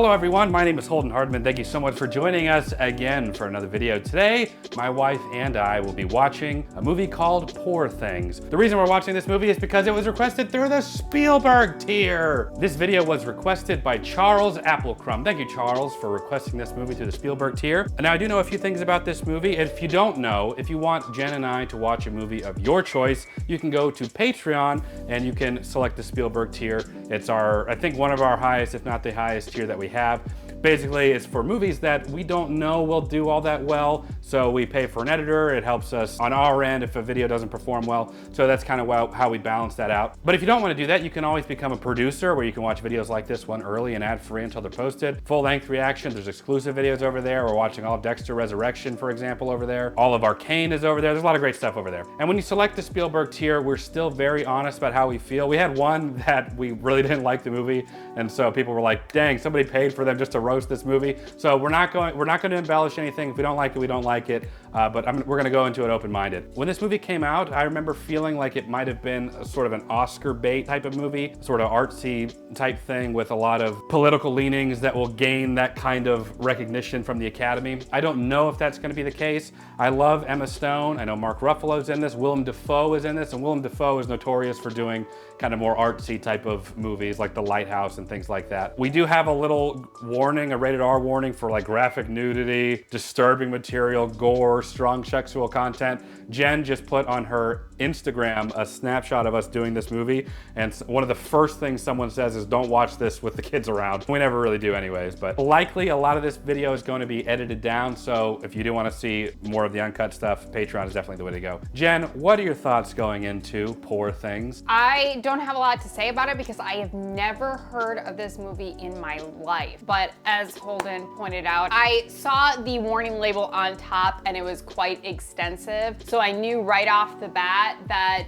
Hello everyone, my name is Holden Hardman. Thank you so much for joining us again for another video. Today, my wife and I will be watching a movie called Poor Things. The reason we're watching this movie is because it was requested through the Spielberg tier. This video was requested by Charles Applecrumb. Thank you, Charles, for requesting this movie through the Spielberg tier. Now, I do know a few things about this movie. If you don't know, if you want Jen and I to watch a movie of your choice, you can go to Patreon and you can select the Spielberg tier. It's I think one of our highest, if not the highest tier that we have. Basically, it's for movies that we don't know will do all that well, so we pay for an editor. It helps us on our end if a video doesn't perform well, so that's kind of how we balance that out. But if you don't want to do that, you can always become a producer where you can watch videos like this one early and ad-free until they're posted. Full-length reaction, there's exclusive videos over there. We're watching all of Dexter Resurrection, for example, over there. All of Arcane is over there. There's a lot of great stuff over there. And when you select the Spielberg tier, we're still very honest about how we feel. We had one that we really didn't like the movie, and so people were like, dang, somebody paid for them just to roast this movie. So we're not going to embellish anything. If we don't like it, we don't like it. But we're going to go into it open-minded. When this movie came out, I remember feeling like it might have been sort of an Oscar bait type of movie, sort of artsy type thing with a lot of political leanings that will gain that kind of recognition from the Academy. I don't know if that's going to be the case. I love Emma Stone. I know Mark Ruffalo's in this. Willem Dafoe is in this, and Willem Dafoe is notorious for doing kind of more artsy type of movies like The Lighthouse and things like that. We do have a little warning, a rated R warning for like graphic nudity, disturbing material, gore, strong sexual content. Jen just put on her Instagram a snapshot of us doing this movie, and one of the first things someone says is don't watch this with the kids around. We never really do anyways, but likely a lot of this video is going to be edited down, so if you do want to see more of the uncut stuff, Patreon is definitely the way to go. Jen, what are your thoughts going into Poor Things? I don't have a lot to say about it because I have never heard of this movie in my life, but as Holden pointed out, I saw the warning label on top and it was quite extensive, so I knew right off the bat that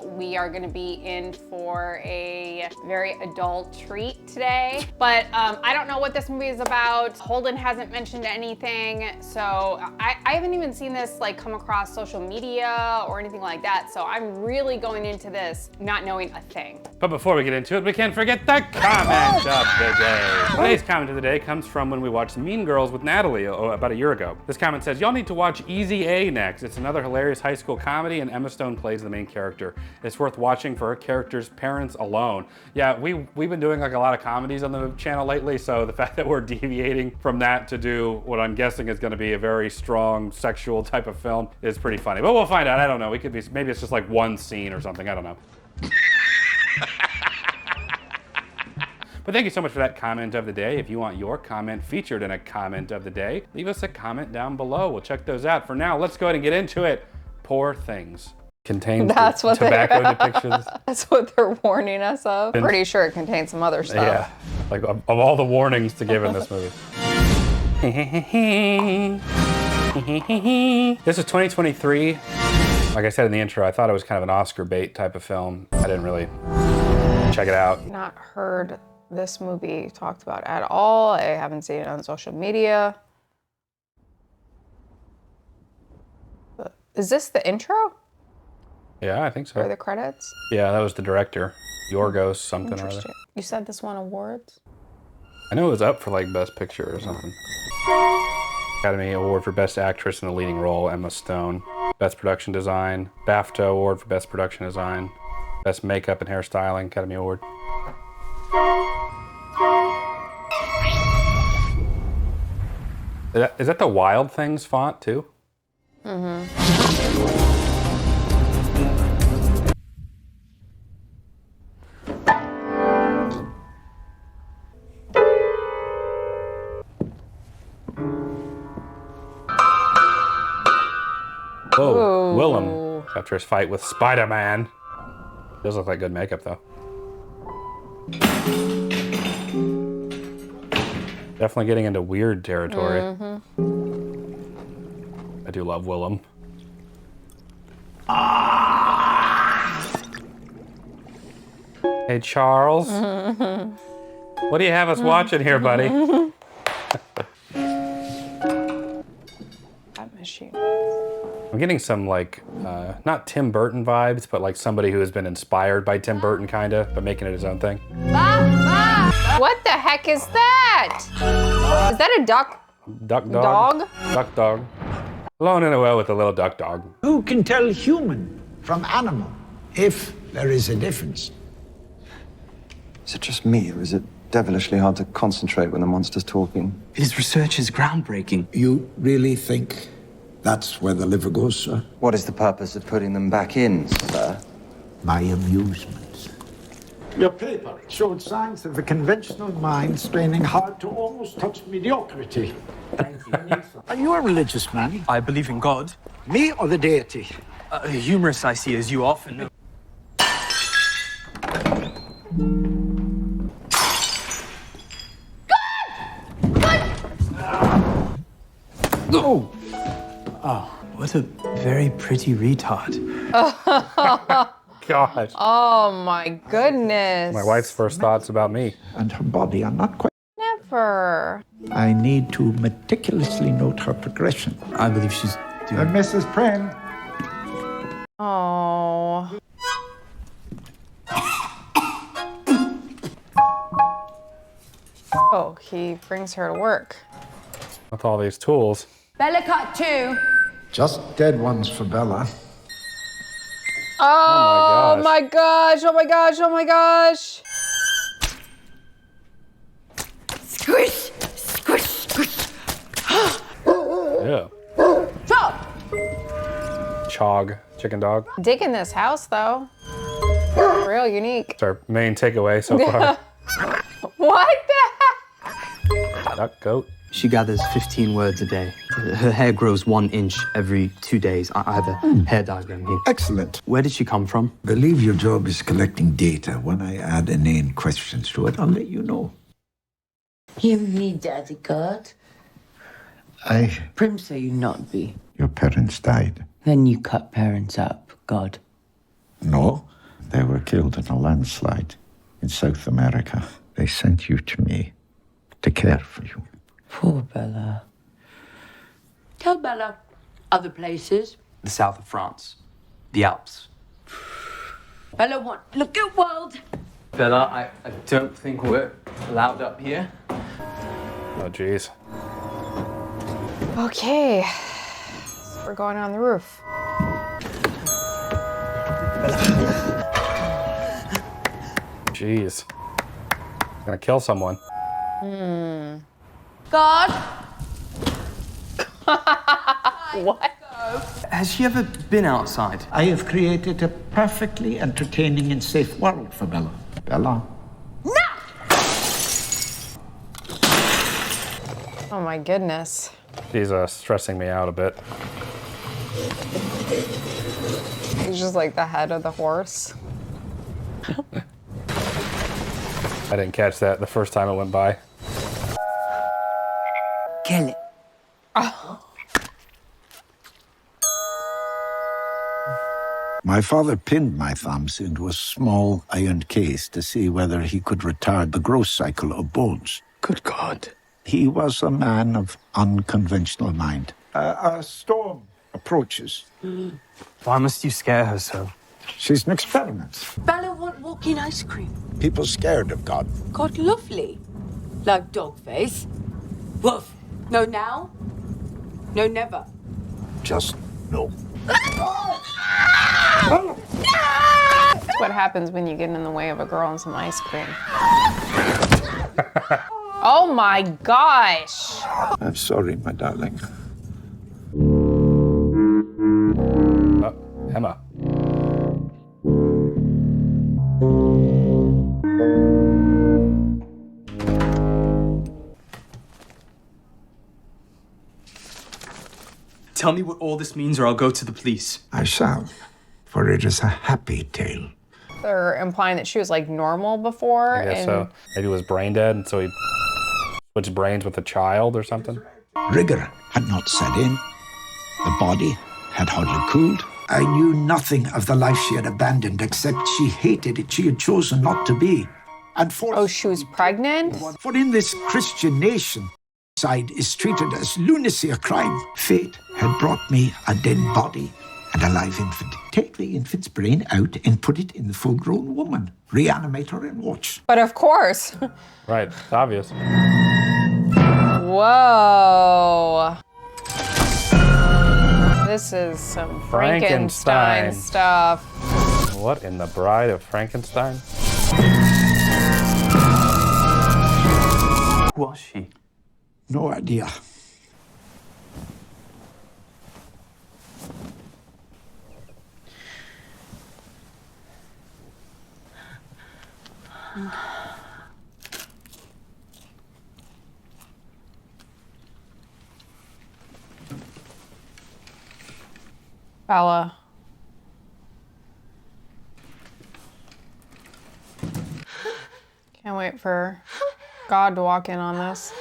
we are going to be in for a very adult treat today. But I don't know what this movie is about. Holden hasn't mentioned anything, so I haven't even seen this like come across social media or anything like that, so I'm really going into this not knowing a thing. But before we get into it, we can't forget the comment of the day. Today's comment of the day comes from when we watched Mean Girls with Natalie about a year ago. This comment says, y'all need to watch Easy A next. It's another hilarious high school comedy and Emma Stone plays the main character. It's worth watching for her character's parents alone. Yeah, we've been doing like a lot of comedies on the channel lately, so the fact that we're deviating from that to do what I'm guessing is gonna be a very strong sexual type of film is pretty funny. But we'll find out, I don't know. We could be, maybe it's just like one scene or something, I don't know. But thank you so much for that comment of the day. If you want your comment featured in a comment of the day, leave us a comment down below. We'll check those out. For now, let's go ahead and get into it. Poor Things. Contains tobacco depictions. That's what they're warning us of. Pretty sure it contains some other stuff. Yeah, like of all the warnings to give in this movie. This is 2023. Like I said in the intro, I thought it was kind of an Oscar bait type of film. I didn't really check it out. Not heard this movie talked about at all. I haven't seen it on social media. Is this the intro? Yeah, I think so. Or the credits? Yeah, that was the director. Yorgos something or other. You said this won awards? I know it was up for like Best Picture or something. Academy Award for Best Actress in a Leading Role, Emma Stone. Best Production Design. BAFTA Award for Best Production Design. Best Makeup and Hairstyling, Academy Award. Is that the Wild Things font too? Mm-hmm. Whoa, Willem, after his fight with Spider-Man. Does look like good makeup though. Definitely getting into weird territory. I do love Willem. Hey, Charles. What do you have us watching here, buddy? That machine. I'm getting some like, not Tim Burton vibes, but like somebody who has been inspired by Tim Burton kinda, but making it his own thing. What the heck is that? Is that a duck? Duck dog? Dog? Duck dog. Alone in a well with a little duck dog. Who can tell human from animal, if there is a difference? Is it just me, or is it devilishly hard to concentrate when the monster's talking? His research is groundbreaking. You really think that's where the liver goes, sir? What is the purpose of putting them back in, sir? My amusement. Your paper showed signs of a conventional mind straining hard to almost touch mediocrity. Thank you. Are you a religious man? I believe in God. Me or the deity? Humorous, I see, as you often know. Oh, what a very pretty retard. God. Oh my goodness. My wife's first thoughts about me. And her body are not quite. Never. I need to meticulously note her progression. I believe she's doing... Mrs. Prim. Oh. Oh, he brings her to work. With all these tools. Bella cut 2. Just dead ones for Bella. Oh my gosh, oh my gosh, oh my gosh. Squish, squish, squish. Yeah. Chop. Chog. Chicken dog. Digging this house though. Real unique. It's our main takeaway so far. What the heck? Duck, goat. She gathers 15 words a day. Her hair grows 1 inch every 2 days. I have a hair diagram here. Excellent. Where did she come from? Believe your job is collecting data. When I add inane questions to it, I'll let you know. You need daddy God. Prim say you not be. Your parents died. Then you cut parents up, God. No, they were killed in a landslide in South America. They sent you to me to care for you. Poor Bella. Tell Bella other places. The south of France. The Alps. Bella want look at world. Bella, I don't think we're allowed up here. Oh, jeez. Okay, so we're going on the roof. Jeez. Gonna kill someone. God. What? Has she ever been outside? I have created a perfectly entertaining and safe world for Bella. Bella. Oh my goodness. She's stressing me out a bit. He's just like the head of the horse. I didn't catch that the first time it went by. Kill it. My father pinned my thumbs into a small iron case to see whether he could retard the growth cycle of bones. Good God. He was a man of unconventional mind. A storm approaches. Why must you scare her so? She's an experiment. Bella want walking ice cream. People scared of God. God lovely. Like dog face. Woof. No now. No never. Just no. That's what happens when you get in the way of a girl and some ice cream. Oh my gosh. I'm sorry, my darling. Emma. Tell me what all this means or I'll go to the police. I shall, for it is a happy tale. They're implying that she was like normal before. I guess and so. Maybe he was brain dead, and so he switched brains with a child or something. Rigor had not set in. The body had hardly cooled. I knew nothing of the life she had abandoned, except she hated it she had chosen not to be. And Oh, she was pregnant? for in this Christian nation, suicide is treated as lunacy, a crime. Fate had brought me a dead body, and a live infant. Take the infant's brain out and put it in the full-grown woman. Reanimate her and watch. But of course. Right, it's obvious. Whoa. This is some Frankenstein stuff. What in the Bride of Frankenstein? Who was she? No idea. Bella. Can't wait for God to walk in on this.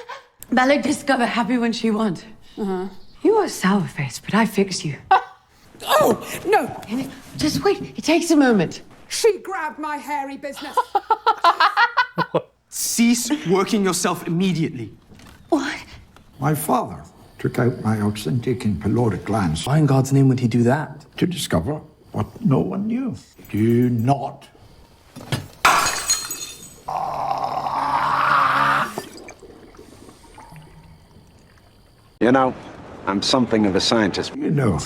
Bella discover happy when she want. You are sour face, but I fix you. Oh, no. Just wait. It takes a moment. She grabbed my hairy business. Cease working yourself immediately. What? My father took out my eccentric and pyloric glands Why in God's name would he do that? to discover what no one knew. Do not. You know, I'm something of a scientist. You know,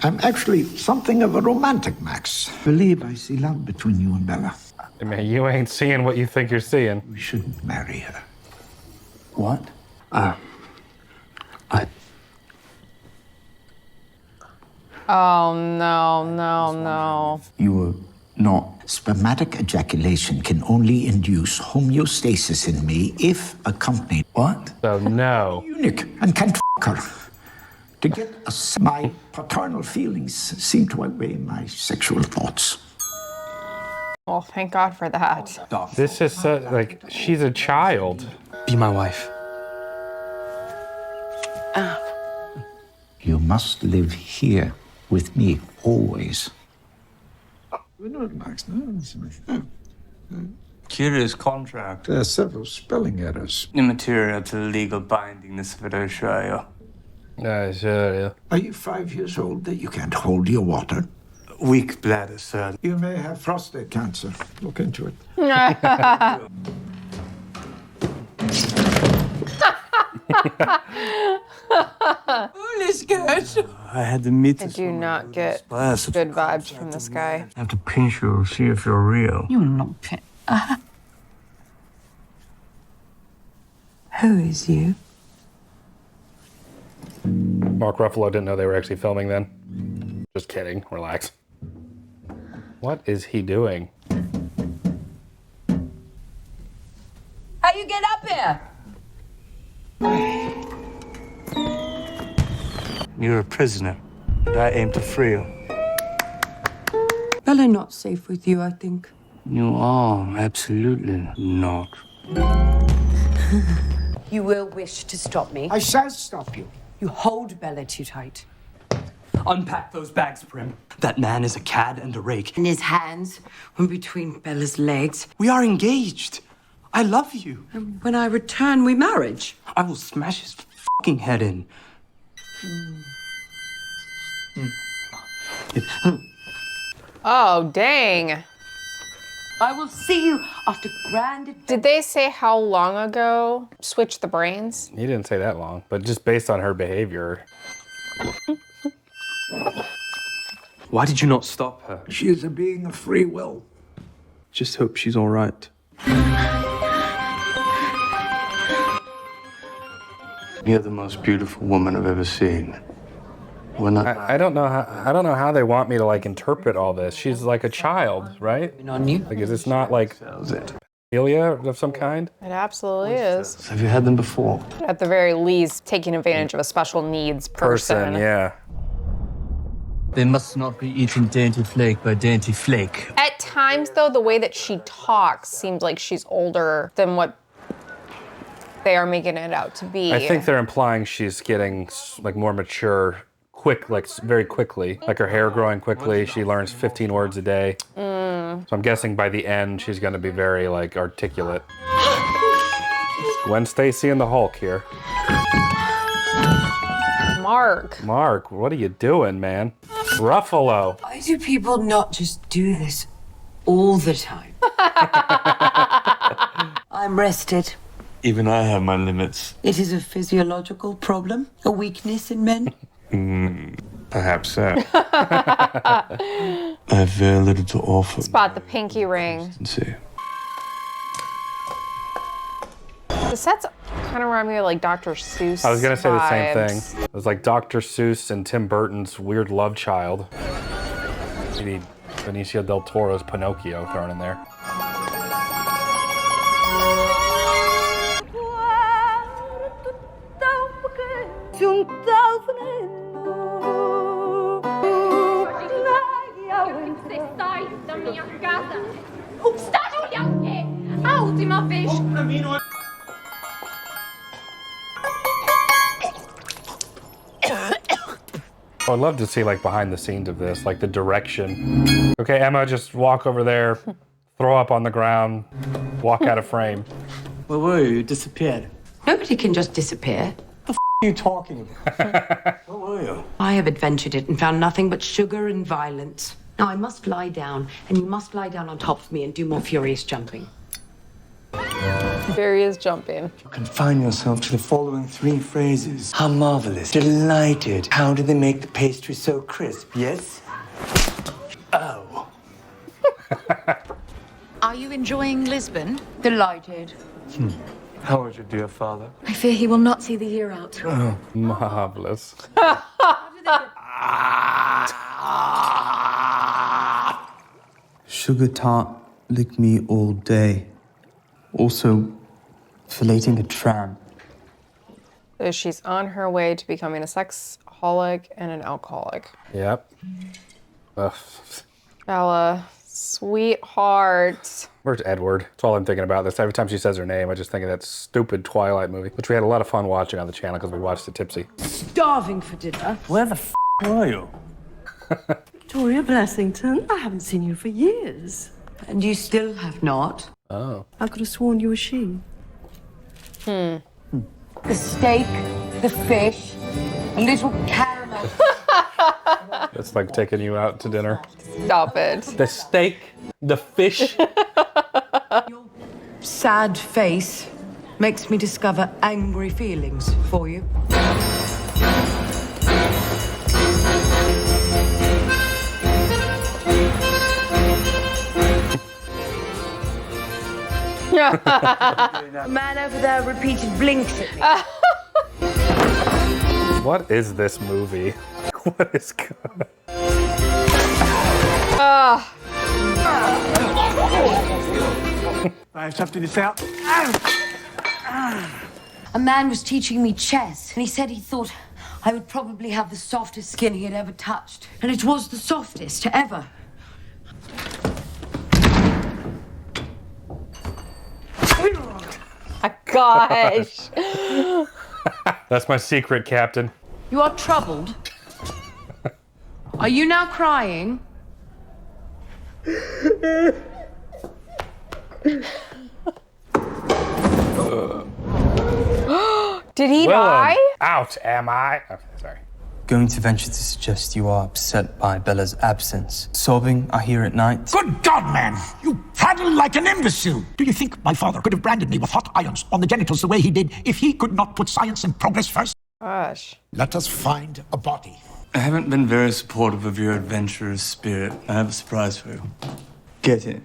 I'm actually something of a romantic, Max. I believe I see love between you and Bella. I mean, you ain't seeing what you think you're seeing. We shouldn't marry her. What? Oh, no. You were not. Spermatic ejaculation can only induce homeostasis in me if accompanied What? So no. eunuch and can't her. To get my paternal feelings seem to outweigh my sexual thoughts. Well, thank God for that. This is so, like, she's a child. Be my wife. You must live here with me always. No, Max, no. Curious contract. There are several spelling errors. Immaterial to the legal bindingness of it, I assure you. Sure, yeah. Are you 5 years old that you can't hold your water? Weak bladder, sir. You may have prostate cancer. Look into it. Foolish good. I had to meet I this do woman. not get Splash. good vibes from this guy. I have to pinch you, see if you're real. You're not pit. Who is you? Mark Ruffalo didn't know they were actually filming then. Just kidding, relax. What is he doing? How you get up here? You're a prisoner, and I aim to free you. Bella not safe with you, I think. You are absolutely not. You will wish to stop me. I shall stop you. You hold Bella too tight. Unpack those bags, Prim. That man is a cad and a rake. And his hands were between Bella's legs. We are engaged. I love you. And when I return, we marriage. I will smash his fucking head in. Oh, dang. I will see you after grand. Did they say how long ago switched the brains? He didn't say that long, but just based on her behavior. Why did you not stop her? She is a being of free will. Just hope she's all right. You're the most beautiful woman I've ever seen. When I don't know how they want me to like interpret all this. She's like a child, right? On you. Like, is this not like it. pedophilia of some kind? It absolutely is. Have you had them before? At the very least, taking advantage of a special needs person. Yeah. They must not be eaten dainty flake by dainty flake. At times, though, the way that she talks seems like she's older than what they are making it out to be. I think they're implying she's getting like more mature quick, like very quickly, like her hair growing quickly. She learns 15 words a day. So I'm guessing by the end, she's gonna be very like articulate. Gwen Stacy and the Hulk here. Mark. Mark, what are you doing, man? Ruffalo. Why do people not just do this all the time? I'm rested. Even I have my limits. It is a physiological problem, a weakness in men. Perhaps so. I have very little to offer. Spot the pinky ring. See. The sets kind of remind me of like Dr. Seuss. I was gonna say the same vibes. thing. It was like Dr. Seuss and Tim Burton's Weird Love Child. Maybe Benicio del Toro's Pinocchio thrown in there. I'd love to see like behind the scenes of this, like the direction. Okay, Emma, just walk over there, throw up on the ground, walk out of frame. Where were you? You disappeared. Nobody can just disappear. What are you talking about? Where were you? I have adventured it and found nothing but sugar and violence. Now I must lie down, and you must lie down on top of me and do more furious jumping. There he is jumping. Confine yourself to the following 3 phrases. How marvelous. Delighted. How do they make the pastry so crisp? Yes? Oh. Are you enjoying Lisbon? Delighted. How is your dear father? I fear he will not see the year out. Oh. Marvelous. Sugar tart licked me all day. Also, filleting a tram. So she's on her way to becoming a sexaholic and an alcoholic. Yep. Ugh. Bella, sweetheart. Where's Edward? That's all I'm thinking about. This every time she says her name, I just think of that stupid Twilight movie, which we had a lot of fun watching on the channel because we watched it tipsy. Starving for dinner. Where the f are you? Victoria Blessington, I haven't seen you for years. And you still have not. Oh. I could have sworn you were she. The steak, the fish, a little caramel. It's like taking you out to dinner. Stop it. The steak, the fish. Your sad face makes me discover angry feelings for you. The man over there repeated blinks at me. What is this movie? What is going I have to this out. A man was teaching me chess, and he said he thought I would probably have the softest skin he had ever touched. And it was the softest ever. Gosh. That's my secret, Captain. You are troubled? Are you now crying? Did he Willem, die? out am I? Oh, sorry. Going to venture to suggest you are upset by Bella's absence. Sobbing, I hear at night. Good God, man! You prattle like an imbecile! Do you think my father could have branded me with hot irons on the genitals the way he did if he could not put science and progress first? Gosh. Let us find a body. I haven't been very supportive of your adventurous spirit. I have a surprise for you. Get it.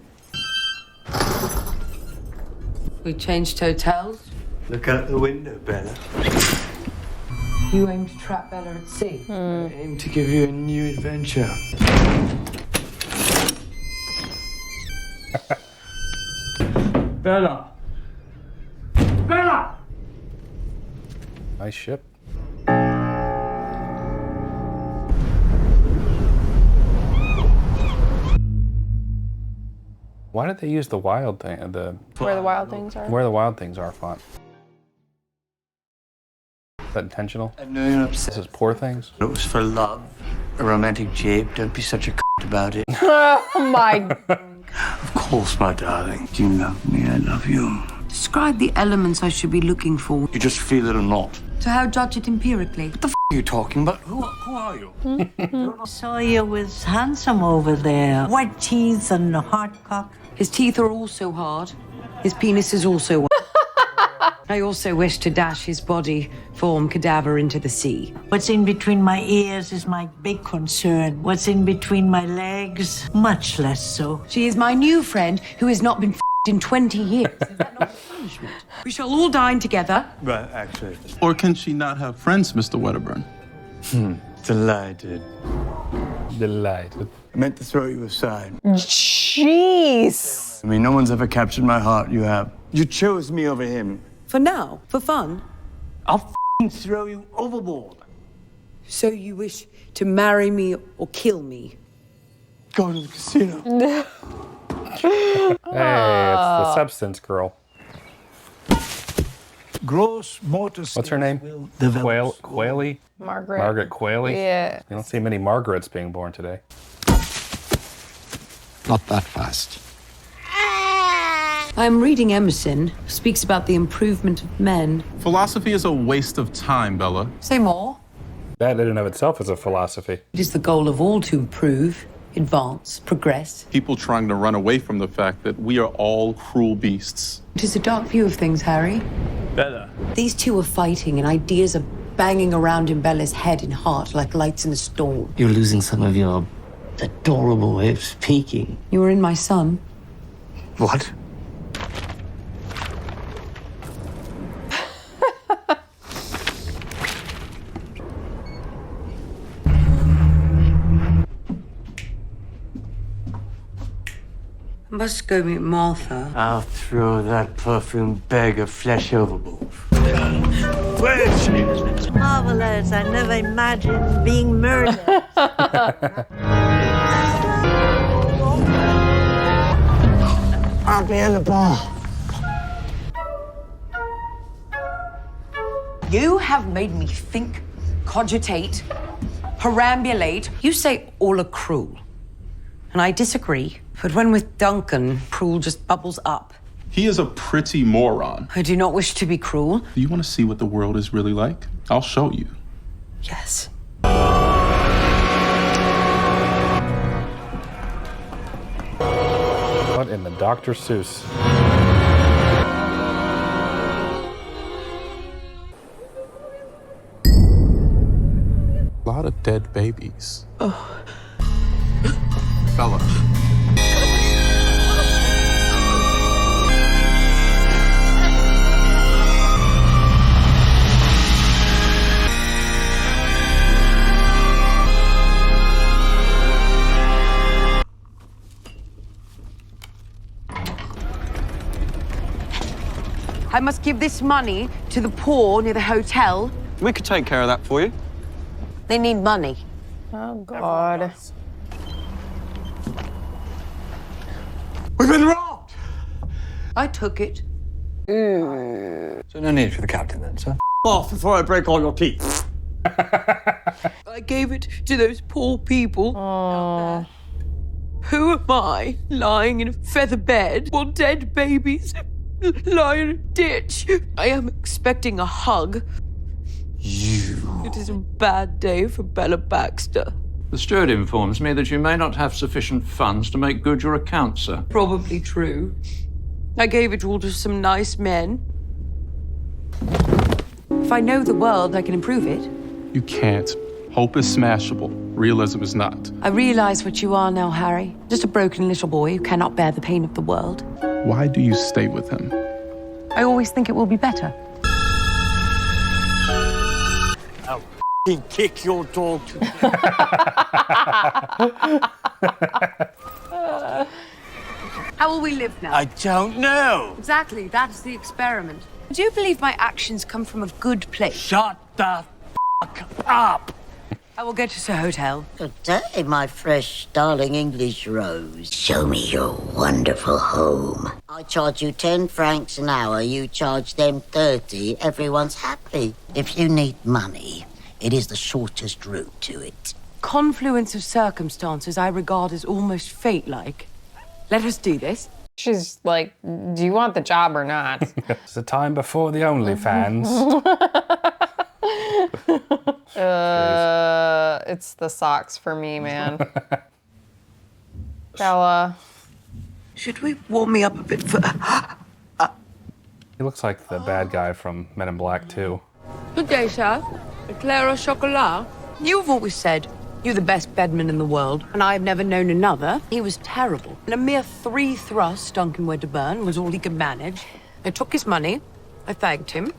We changed hotels. Look out the window, Bella. You aim to trap Bella at sea. I aim to give you a new adventure. Bella! Bella! Nice ship. Why did they use the wild thing? Where the wild things are? Where the wild things are font. Is that intentional? I know you're upset. This is poor things. It was for love. A romantic jape. Don't be such a about it. Oh my. Of course, my darling. Do you love me? I love you. Describe the elements I should be looking for. You just feel it or not. So how judge it empirically? What the are you talking about? Who are you? Saw you was handsome over there. White teeth and a hard cock. His teeth are also hard. His penis is also white. I also wish to dash his body form cadaver into the sea. What's in between my ears is my big concern. What's in between my legs, much less so. She is my new friend who has not been in 20 years. Is that not a punishment? We shall all dine together. Right, actually. Or can she not have friends, Mr. Wedderburn? Delighted. Delighted. I meant to throw you aside. Jeez. I mean, no one's ever captured my heart. You have. You chose me over him. For now, for fun. I'll throw you overboard. So you wish to marry me or kill me? Go to the casino. Hey, it's the substance girl. Gross motor What's her name? Quayle? Margaret. Margaret Quayle? Yeah. You don't see many Margarets being born today. Not that fast. I'm reading Emerson, who speaks about the improvement of men. Philosophy is a waste of time, Bella. Say more. That in and of itself is a philosophy. It is the goal of all to improve, advance, progress. People trying to run away from the fact that we are all cruel beasts. It is a dark view of things, Harry. Bella. These two are fighting and ideas are banging around in Bella's head and heart like lights in a storm. You're losing some of your adorable way of speaking. You were in my son. What? I must go meet Martha. I'll throw that perfumed bag of flesh overboard. Where is she? It's marvelous. I never imagined being murdered. I'll be in the bar. You have made me think, cogitate, perambulate. You say all are cruel. And I disagree. But when with Duncan, cruel just bubbles up. He is a pretty moron. I do not wish to be cruel. Do you want to see what the world is really like? I'll show you. Yes. What in the Dr. Seuss? A lot of dead babies. Oh. Bella. I must give this money to the poor near the hotel. We could take care of that for you. They need money. Oh, God. We've been robbed! I took it. So no need for the captain then, sir? Off before I break all your teeth. I gave it to those poor people. Oh. Who am I, lying in a feather bed while dead babies lie in a ditch? I am expecting a hug. You. It is a bad day for Bella Baxter. The steward informs me that you may not have sufficient funds to make good your account, sir. Probably true. I gave it all to some nice men. If I know the world, I can improve it. You can't. Hope is smashable. Realism is not. I realize what you are now, Harry. Just a broken little boy who cannot bear the pain of the world. Why do you stay with him? I always think it will be better. I'll kick your dog to How will we live now? I don't know. Exactly, that's the experiment. I do believe my actions come from a good place. Shut the fuck up. I will go to the hotel. Good day, my fresh, darling English rose. Show me your wonderful home. I charge you 10 francs an hour, you charge them 30. Everyone's happy. If you need money, it is the shortest route to it. Confluence of circumstances I regard as almost fate-like. Let us do this. She's like, do you want the job or not? It's the time before the OnlyFans. It's the socks for me, man. Bella. Should we warm me up a bit for... He looks like the bad guy from Men in Black 2. Good day, sir. Eclair au chocolat? You've always said you're the best bedman in the world, and I've never known another. He was terrible. In a mere 3 thrusts, Duncan Wedderburn was all he could manage. I took his money. I thanked him.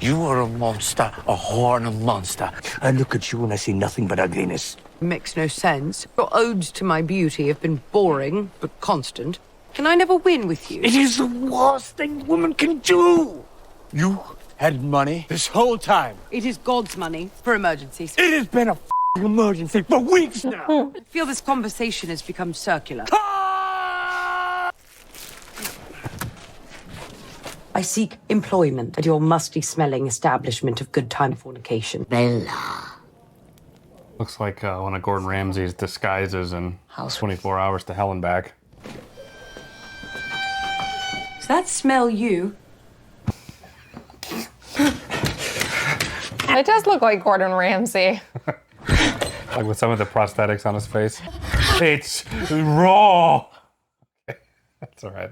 You are a monster, a whore and a monster. I look at you and I see nothing but ugliness. Makes no sense. Your odes to my beauty have been boring, but constant. Can I never win with you? It is the worst thing woman can do. You had money this whole time. It is God's money for emergencies. It has been a emergency for weeks now. I feel this conversation has become circular. I seek employment at your musty-smelling establishment of good-time fornication. Bella. Looks like one of Gordon Ramsay's disguises in 24 Hours to Hell and Back. Does that smell you? It does look like Gordon Ramsay. Like with some of the prosthetics on his face. It's raw. Okay, that's all right.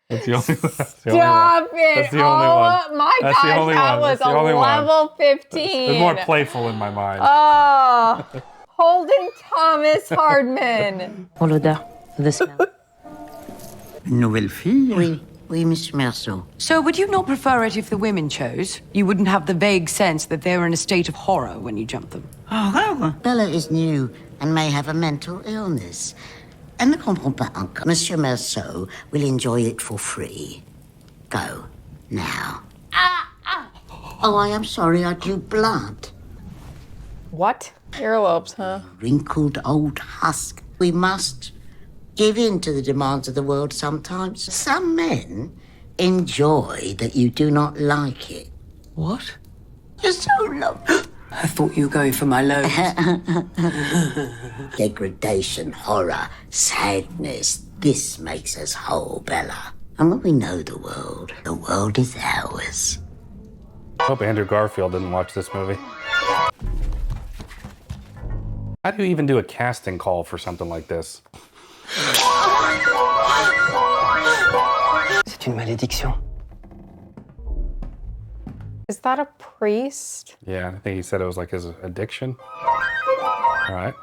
That's the only one. Stop it! That's the only one. Oh my That's the gosh, only that one. was That's the a only one. level 15. It's more playful in my mind. Oh, Holden Thomas Hardman. Pour l'odeur, the smell. Une nouvelle fille? Oui, Mr. Merceau. So would you not prefer it if the women chose? You wouldn't have the vague sense that they were in a state of horror when you jump them. Oh, Bella is new and may have a mental illness. Elle ne comprend pas encore. Monsieur Merceau will enjoy it for free. Go, now. Oh, I am sorry, I drew blood. What? Earlobes, huh? Wrinkled old husk. We must give in to the demands of the world sometimes. Some men enjoy that you do not like it. What? You're so low. I thought you were going for my loads. Degradation, horror, sadness. This makes us whole, Bella. And when we know the world is ours. I hope Andrew Garfield didn't watch this movie. How do you even do a casting call for something like this? C'est une malédiction. Is that a priest? Yeah, I think he said it was like his addiction. All right.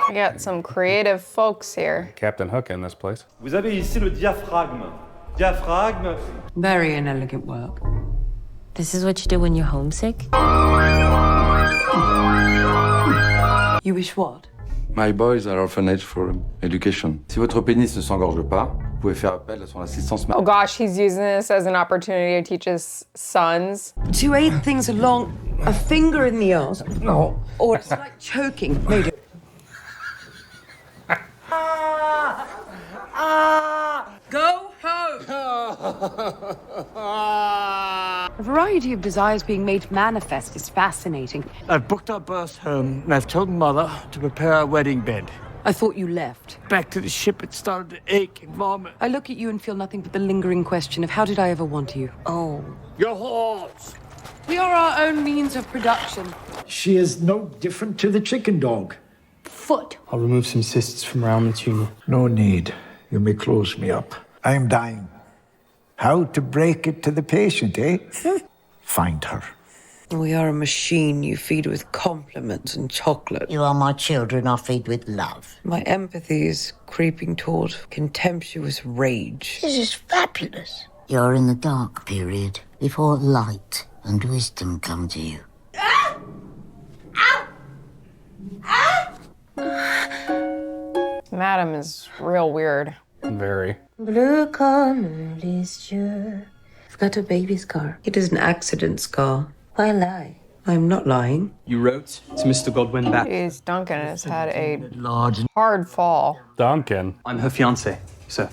I got some creative folks here. Captain Hook in this place. Vous avez ici le diaphragme. Diaphragme. Very inelegant work. This is what you do when you're homesick? You wish what? My boys are orphanage for education. Si votre pénis ne s'engorge pas, vous pouvez faire appel à son assistance. Oh gosh, he's using this as an opportunity to teach his sons. To aid things along, a finger in the arse. No. Or it's like choking. Made it. Go home! A variety of desires being made manifest is fascinating. I've booked our birth home and I've told Mother to prepare our wedding bed. I thought you left. Back to the ship, it started to ache and vomit. I look at you and feel nothing but the lingering question of how did I ever want you? Oh. Your horse! We are our own means of production. She is no different to the chicken dog. Foot. I'll remove some cysts from around the tumor. No need. You may close me up. I am dying. How to break it to the patient, eh? Find her. We are a machine you feed with compliments and chocolate. You are my children, I feed with love. My empathy is creeping toward contemptuous rage. This is fabulous. You're in the dark period, before light and wisdom come to you. Madam is real weird. Very. Bleu comme les yeux. I've got a baby scar. It is an accident scar. Why lie? I'm not lying. You wrote to Mr. Godwin that... Jeez, Duncan has had a hard fall. Duncan? I'm her fiancé, sir.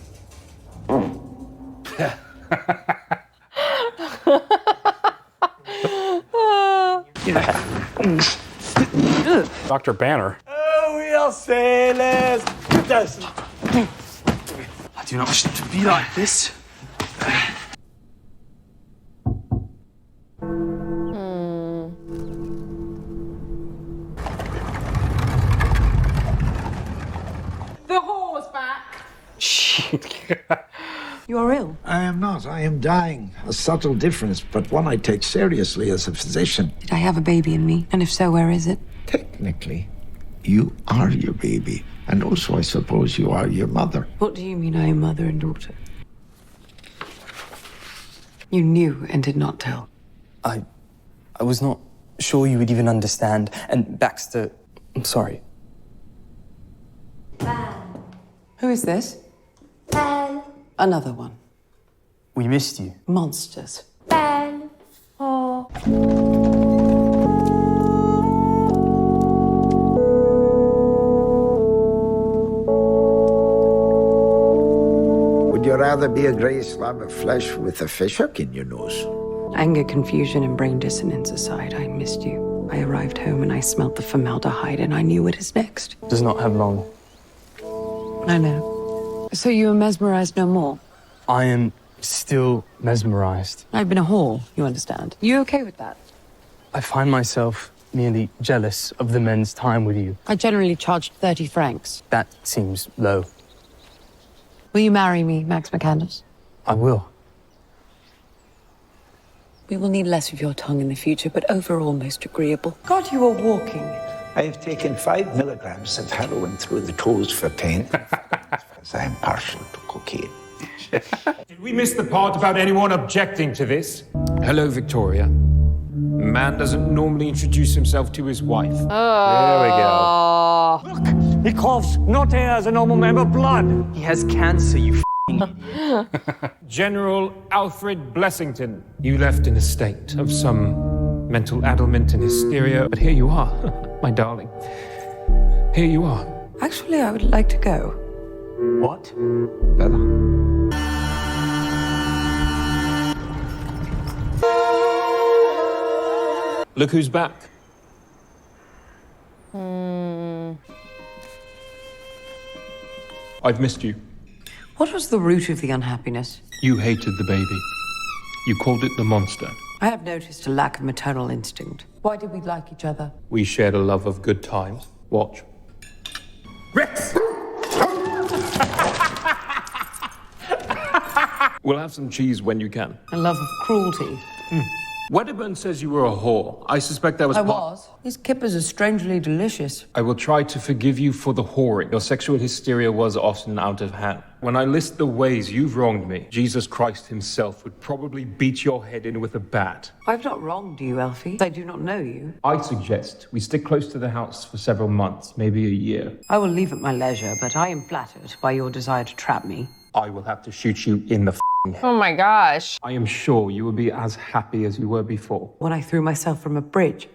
Dr. Banner. Oh, we are sailors. I do not wish them to be like this. You are ill. I am not. I am dying. A subtle difference, but one I take seriously as a physician. Did I have a baby in me? And if so, where is it? Technically, you are your baby. And also, I suppose, you are your mother. What do you mean I am mother and daughter? You knew and did not tell. I was not sure you would even understand. And Baxter, I'm sorry. Who is this? Another one. We missed you. Monsters. Would you rather be a grey slab of flesh with a fishhook in your nose? Anger, confusion, and brain dissonance aside, I missed you. I arrived home and I smelled the formaldehyde and I knew what is next. Does not have long. I know. So you are mesmerized no more? I am still mesmerized. I've been a whore, you understand. You okay with that? I find myself merely jealous of the men's time with you. I generally charged 30 francs. That seems low. Will you marry me, Max McCandless? I will. We will need less of your tongue in the future, but overall most agreeable. God, you are walking. I have taken 5 milligrams of heroin through the toes for pain, because I am partial to cocaine. Did we miss the part about anyone objecting to this? Hello, Victoria. Man doesn't normally introduce himself to his wife. There we go. Look, he coughs not as a normal member of blood. He has cancer, you General Alfred Blessington. You left in a state of some mental ailment and hysteria, but here you are, my darling. Here you are. Actually, I would like to go. What? Bella. Look who's back. I've missed you. What was the root of the unhappiness? You hated the baby. You called it the monster. I have noticed a lack of maternal instinct. Why did we like each other? We shared a love of good times. Watch. Rex! We'll have some cheese when you can. A love of cruelty. Wedderburn says you were a whore. I suspect that was I was. These kippers are strangely delicious. I will try to forgive you for the whoring. Your sexual hysteria was often out of hand. When I list the ways you've wronged me, Jesus Christ himself would probably beat your head in with a bat. I've not wronged you, Elfie. I do not know you. I suggest we stick close to the house for several months, maybe a year. I will leave at my leisure, but I am flattered by your desire to trap me. I will have to shoot you in the head. Oh my gosh. I am sure you will be as happy as you were before. When I threw myself from a bridge.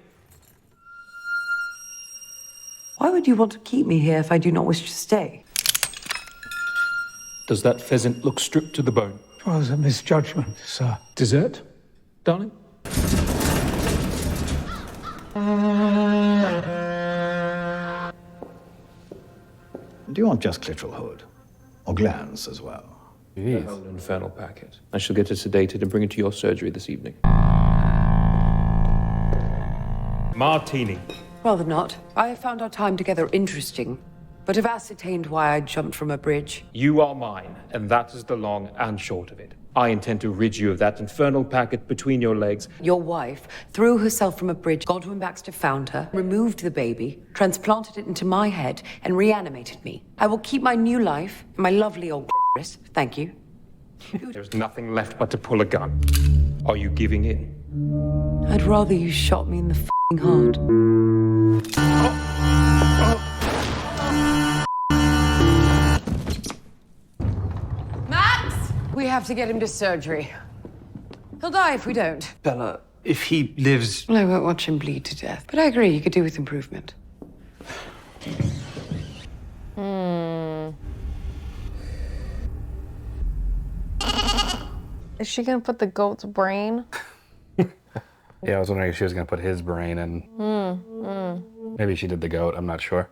Why would you want to keep me here if I do not wish to stay? Does that pheasant look stripped to the bone? It was a misjudgment, sir. Dessert, darling? Do you want just clitoral hood? Or glands as well? The whole infernal packet. I shall get it sedated and bring it to your surgery this evening. Martini. Rather not. I have found our time together interesting, but have ascertained why I jumped from a bridge. You are mine, and that is the long and short of it. I intend to rid you of that infernal packet between your legs. Your wife threw herself from a bridge. Godwin Baxter found her, removed the baby, transplanted it into my head, and reanimated me. I will keep my new life, and my lovely old clitoris. Thank you. There's nothing left but to pull a gun. Are you giving in? I'd rather you shot me in the f***ing heart. Max! We have to get him to surgery. He'll die if we don't. Bella, if he lives... Well, I won't watch him bleed to death, but I agree he could do with improvement. Is she gonna put the goat's brain? Yeah, I was wondering if she was gonna put his brain in. Maybe she did the goat, I'm not sure.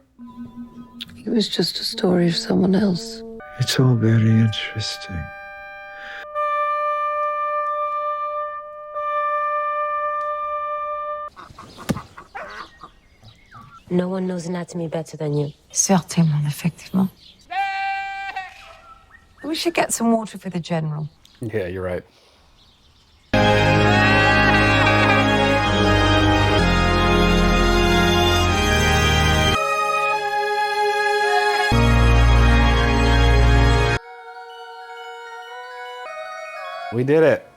It was just a story of someone else. It's all very interesting. No one knows anatomy better than you. Certainement, effectivement. We should get some water for the general. Yeah, you're right. We did it.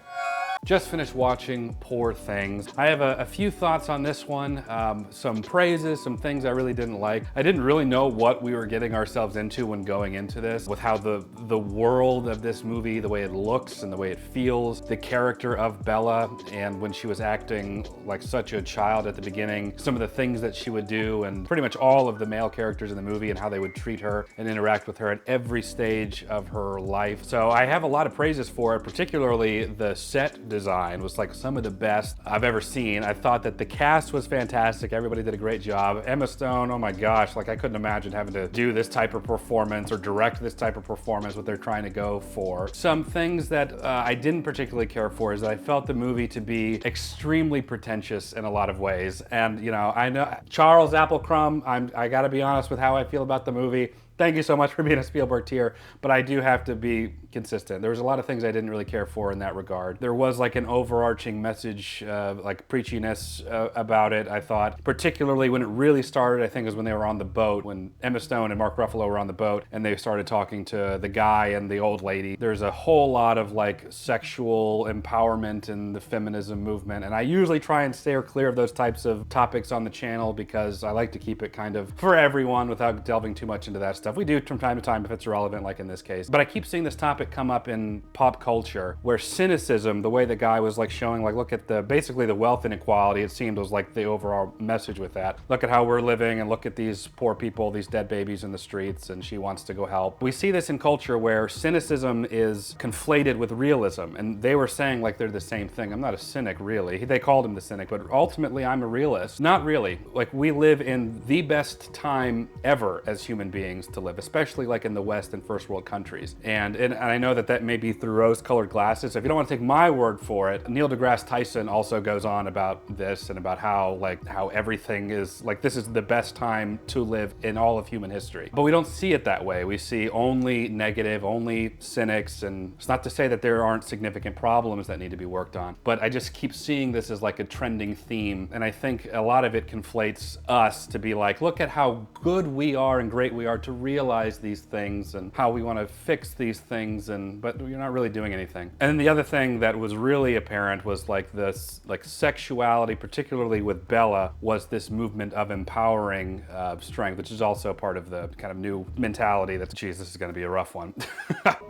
Just finished watching Poor Things. I have a few thoughts on this one, some praises, some things I really didn't like. I didn't really know what we were getting ourselves into when going into this, with how the world of this movie, the way it looks and the way it feels, the character of Bella, and when she was acting like such a child at the beginning, some of the things that she would do, and pretty much all of the male characters in the movie and how they would treat her and interact with her at every stage of her life. So I have a lot of praises for it, particularly the set design was like some of the best I've ever seen. I thought that the cast was fantastic. Everybody did a great job. Emma Stone, oh my gosh, like I couldn't imagine having to do this type of performance or direct this type of performance, what they're trying to go for. Some things that I didn't particularly care for is that I felt the movie to be extremely pretentious in a lot of ways. And you know, I know Charles Applecrumb, I gotta be honest with how I feel about the movie. Thank you so much for being a Spielberg tier, but I do have to be consistent. There was a lot of things I didn't really care for in that regard. There was like an overarching message, like preachiness about it, I thought. Particularly when it really started, I think, is when they were on the boat, when Emma Stone and Mark Ruffalo were on the boat and they started talking to the guy and the old lady. There's a whole lot of like sexual empowerment and the feminism movement, and I usually try and steer clear of those types of topics on the channel because I like to keep it kind of for everyone without delving too much into that stuff. We do from time to time if it's relevant, like in this case. But I keep seeing this topic come up in pop culture where cynicism, the way the guy was like showing, like, look at the basically the wealth inequality, it seemed was like the overall message with that. Look at how we're living and look at these poor people, these dead babies in the streets, and she wants to go help. We see this in culture where cynicism is conflated with realism, and they were saying like they're the same thing. I'm not a cynic, really. They called him the cynic, but ultimately I'm a realist. Not really. Like, we live in the best time ever as human beings to live, especially like in the West and first world countries. And I know that may be through rose-colored glasses. So if you don't want to take my word for it, Neil deGrasse Tyson also goes on about this and about how everything is like, this is the best time to live in all of human history. But we don't see it that way. We see only negative, only cynics, and it's not to say that there aren't significant problems that need to be worked on, but I just keep seeing this as like a trending theme. And I think a lot of it conflates us to be like, look at how good we are and great we are to realize these things and how we want to fix these things, but you're not really doing anything. And then the other thing that was really apparent was like this, like sexuality, particularly with Bella, was this movement of empowering strength, which is also part of the kind of new mentality that's, geez, this is going to be a rough one.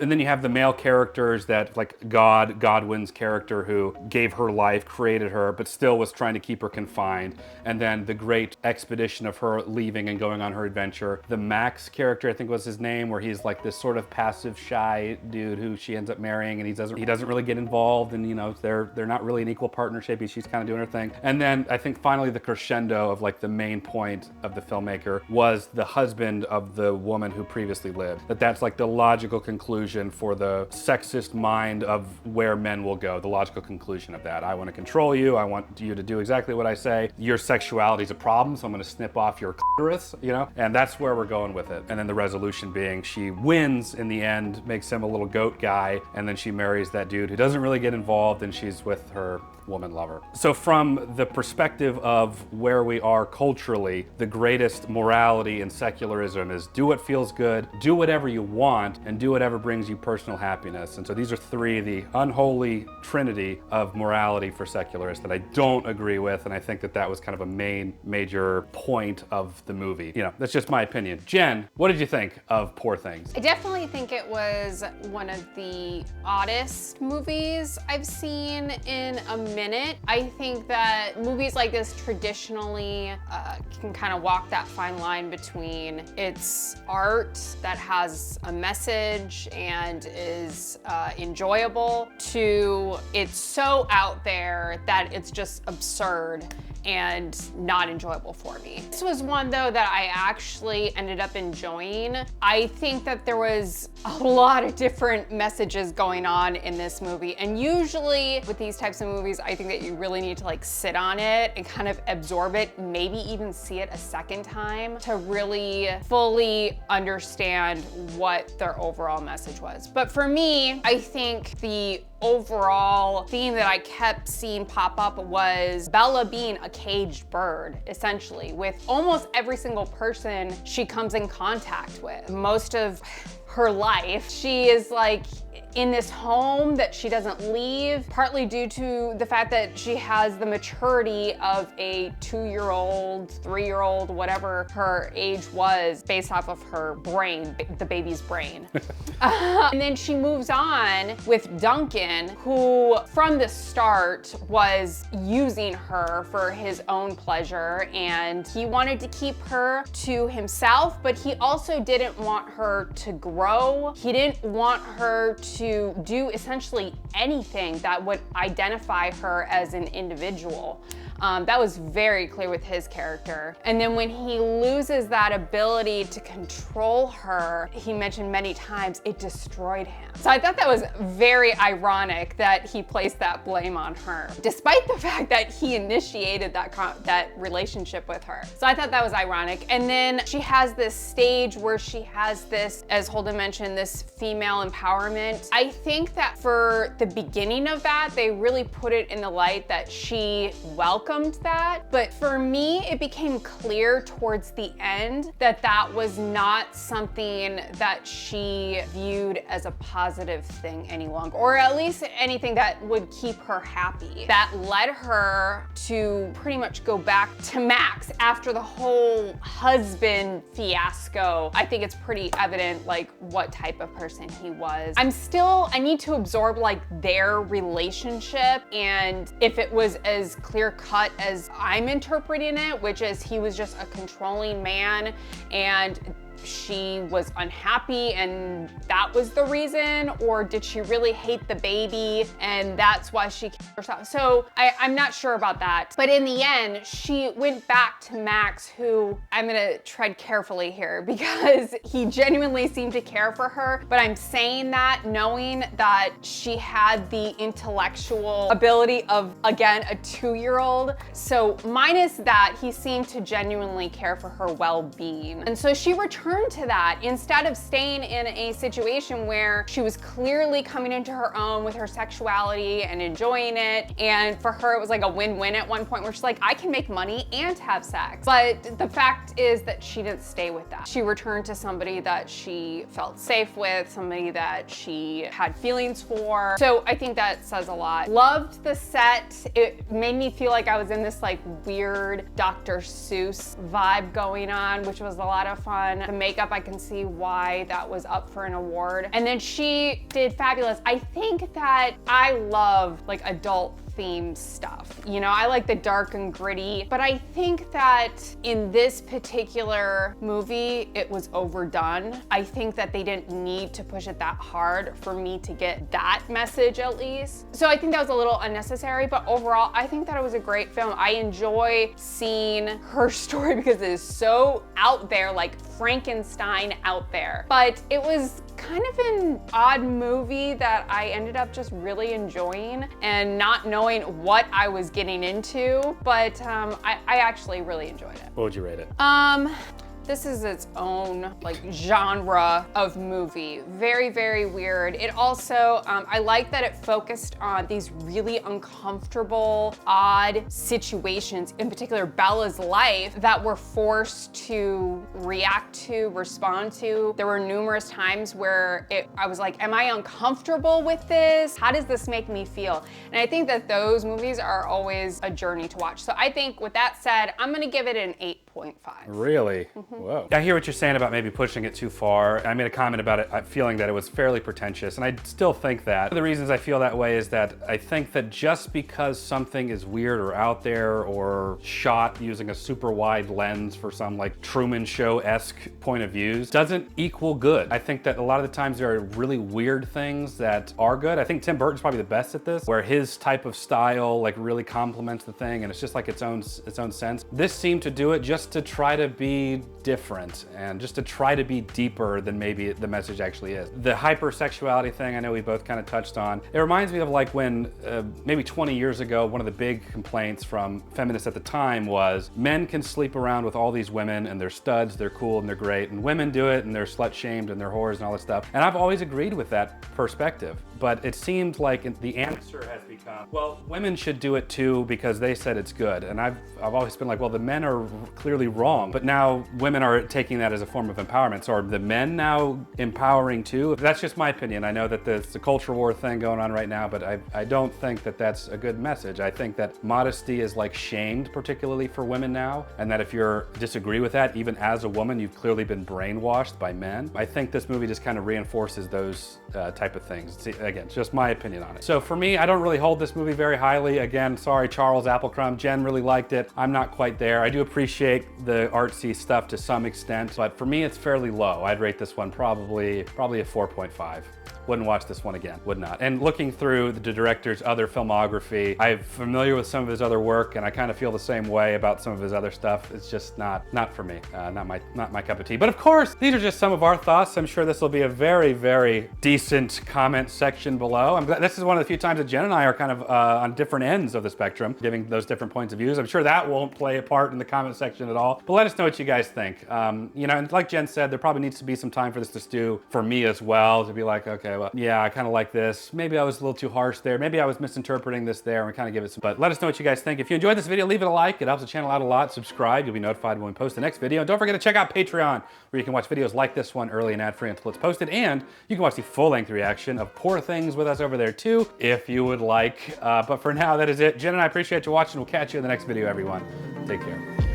And then you have the male characters that, like Godwin's character, who gave her life, created her, but still was trying to keep her confined. And then the great expedition of her leaving and going on her adventure. The Max character, I think was his name, where he's like this sort of passive, shy dude who she ends up marrying, and he doesn't really get involved, and you know, they're not really an equal partnership. She's kind of doing her thing. And then I think finally the crescendo of like the main point of the filmmaker was the husband of the woman who previously lived. That's like the logical conclusion for the sexist mind of where men will go. The logical conclusion of that. I want to control you. I want you to do exactly what I say. Your sexuality is a problem, so I'm going to snip off your clitoris, you know? And that's where we're going with it. And then the resolution being she wins in the end, makes him a little goat guy, and then she marries that dude who doesn't really get involved, and she's with her woman lover. So from the perspective of where we are culturally, the greatest morality in secularism is do what feels good, do whatever you want, and do whatever brings you personal happiness. And so these are three, the unholy trinity of morality for secularists that I don't agree with, and I think that was kind of a major point of the movie. You know, that's just my opinion. Jen, what did you think of Poor Things? I definitely think it was one of the oddest movies I've seen in a minute. I think that movies like this traditionally can kind of walk that fine line between it's art that has a message and is enjoyable to it's so out there that it's just absurd and not enjoyable for me. This was one though that I actually ended up enjoying. I think that there was a lot of different messages going on in this movie, and usually with these types of movies, I think that you really need to like sit on it and kind of absorb it, maybe even see it a second time to really fully understand what their overall message was. But for me, I think the overall theme that I kept seeing pop up was Bella being a caged bird, essentially, with almost every single person she comes in contact with. Most of her life, she is like in this home that she doesn't leave, partly due to the fact that she has the maturity of a 2-year-old, 3-year-old, whatever her age was, based off of her brain, the baby's brain. And then she moves on with Duncan, who from the start was using her for his own pleasure, and he wanted to keep her to himself, but he also didn't want her to grow. He didn't want her to do essentially anything that would identify her as an individual. That was very clear with his character. And then when he loses that ability to control her, he mentioned many times, it destroyed him. So I thought that was very ironic that he placed that blame on her, despite the fact that he initiated that relationship with her. So I thought that was ironic. And then she has this stage where she has this, as Holden mentioned, this female empowerment. I think that for the beginning of that, they really put it in the light that she welcomed that. But for me, it became clear towards the end that that was not something that she viewed as a positive thing any longer, or at least anything that would keep her happy. That led her to pretty much go back to Max after the whole husband fiasco. I think it's pretty evident like what type of person he was. I need to absorb like their relationship, and if it was as clear cut as I'm interpreting it, which is he was just a controlling man and she was unhappy and that was the reason, or did she really hate the baby and that's why she killed herself? So I'm not sure about that. But in the end, she went back to Max, who, I'm gonna tread carefully here because he genuinely seemed to care for her, but I'm saying that knowing that she had the intellectual ability of, again, a 2-year-old. So minus that, he seemed to genuinely care for her well-being. And so she returned to that instead of staying in a situation where she was clearly coming into her own with her sexuality and enjoying it. And for her, it was like a win-win at one point where she's like, I can make money and have sex. But the fact is that she didn't stay with that. She returned to somebody that she felt safe with, somebody that she had feelings for. So I think that says a lot. Loved the set. It made me feel like I was in this like weird Dr. Seuss vibe going on, which was a lot of fun. The makeup, I can see why that was up for an award. And then she did fabulous. I think that I love like adult themed stuff. You know, I like the dark and gritty, but I think that in this particular movie, it was overdone. I think that they didn't need to push it that hard for me to get that message at least. So I think that was a little unnecessary, but overall, I think that it was a great film. I enjoy seeing her story because it is so out there, like Frankenstein out there. But it was kind of an odd movie that I ended up just really enjoying and not knowing what I was getting into, but I actually really enjoyed it. What would you rate it? This is its own like genre of movie. Very, very weird. It also, I like that it focused on these really uncomfortable, odd situations, in particular Bella's life, that we're forced to react to, respond to. There were numerous times where I was like, am I uncomfortable with this? How does this make me feel? And I think that those movies are always a journey to watch. So I think with that said, I'm gonna give it an 8. 4.5. Really? Whoa. I hear what you're saying about maybe pushing it too far. I made a comment about it, feeling that it was fairly pretentious, and I still think that. One of the reasons I feel that way is that I think that just because something is weird or out there or shot using a super wide lens for some like Truman Show-esque point of views doesn't equal good. I think that a lot of the times there are really weird things that are good. I think Tim Burton's probably the best at this, where his type of style like really complements the thing and it's just like its own sense. This seemed to do it just to try to be different and just to try to be deeper than maybe the message actually is. The hypersexuality thing I know we both kind of touched on. It reminds me of like when maybe 20 years ago, one of the big complaints from feminists at the time was men can sleep around with all these women and they're studs, they're cool and they're great, and women do it and they're slut shamed and they're whores and all this stuff. And I've always agreed with that perspective. But it seemed like the answer has become, well, women should do it too because they said it's good. And I've always been like, well, the men are clearly wrong, but now women are taking that as a form of empowerment. So are the men now empowering too? That's just my opinion. I know that there's a culture war thing going on right now, but I don't think that that's a good message. I think that modesty is like shamed, particularly for women now, and that if you disagree with that, even as a woman, you've clearly been brainwashed by men. I think this movie just kind of reinforces those type of things. Again, it's just my opinion on it. So for me, I don't really hold this movie very highly. Again, sorry, Charles Applecrumb. Jen really liked it. I'm not quite there. I do appreciate the artsy stuff to some extent, but for me, it's fairly low. I'd rate this one probably a 4.5. Wouldn't watch this one again, would not. And looking through the director's other filmography, I'm familiar with some of his other work, and I kind of feel the same way about some of his other stuff. It's just not for me, not my cup of tea. But of course, these are just some of our thoughts. I'm sure this will be a very, very decent comment section below. I'm glad this is one of the few times that Jen and I are kind of on different ends of the spectrum, giving those different points of views. I'm sure that won't play a part in the comment section at all. But let us know what you guys think. You know, and like Jen said, there probably needs to be some time for this to stew for me as well, to be like, okay, well, yeah, I kind of like this. Maybe I was a little too harsh there. Maybe I was misinterpreting this there, and we kind of give it some, but let us know what you guys think. If you enjoyed this video, leave it a like. It helps the channel out a lot. Subscribe. You'll be notified when we post the next video. And don't forget to check out Patreon, where you can watch videos like this one early and ad-free until it's posted. And you can watch the full-length reaction of Poor Things with us over there too, if you would like. But for now, that is it. Jen and I appreciate you watching. We'll catch you in the next video, everyone. Take care.